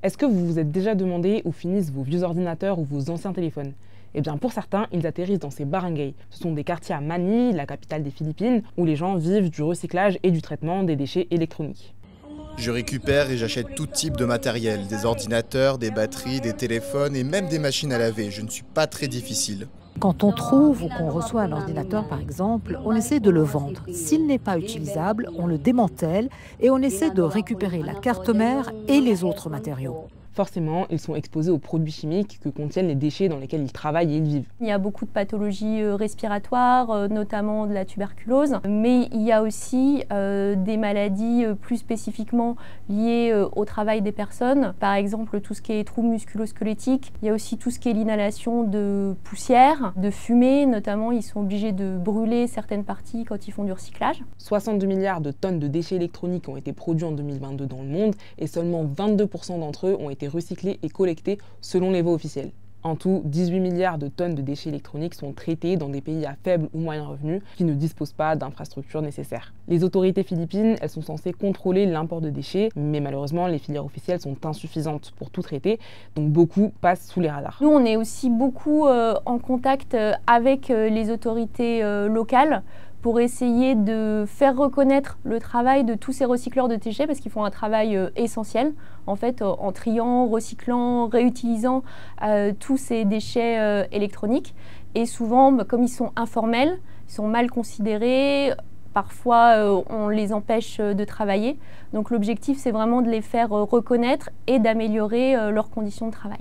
Est-ce que vous vous êtes déjà demandé où finissent vos vieux ordinateurs ou vos anciens téléphones? Eh bien pour certains, ils atterrissent dans ces barangays. Ce sont des quartiers à Manille, la capitale des Philippines, où les gens vivent du recyclage et du traitement des déchets électroniques. Je récupère et j'achète tout type de matériel, des ordinateurs, des batteries, des téléphones et même des machines à laver. Je ne suis pas très difficile. Quand on trouve ou qu'on reçoit un ordinateur, par exemple, on essaie de le vendre. S'il n'est pas utilisable, on le démantèle et on essaie de récupérer la carte mère et les autres matériaux. Forcément, ils sont exposés aux produits chimiques que contiennent les déchets dans lesquels ils travaillent et ils vivent. Il y a beaucoup de pathologies respiratoires, notamment de la tuberculose, mais il y a aussi des maladies plus spécifiquement liées au travail des personnes. Par exemple, tout ce qui est troubles musculo-squelettiques. Il y a aussi tout ce qui est l'inhalation de poussière, de fumée, notamment ils sont obligés de brûler certaines parties quand ils font du recyclage. 62 milliards de tonnes de déchets électroniques ont été produits en 2022 dans le monde et seulement 22% d'entre eux ont été recyclés et collectés selon les voies officielles. En tout, 18 milliards de tonnes de déchets électroniques sont traités dans des pays à faible ou moyen revenu qui ne disposent pas d'infrastructures nécessaires. Les autorités philippines, elles sont censées contrôler l'import de déchets, mais malheureusement, les filières officielles sont insuffisantes pour tout traiter, donc beaucoup passent sous les radars. Nous, on est aussi beaucoup en contact avec les autorités locales pour essayer de faire reconnaître le travail de tous ces recycleurs de déchets parce qu'ils font un travail essentiel en fait en triant, recyclant, réutilisant tous ces déchets électroniques et souvent comme ils sont informels, ils sont mal considérés, parfois on les empêche de travailler donc l'objectif c'est vraiment de les faire reconnaître et d'améliorer leurs conditions de travail.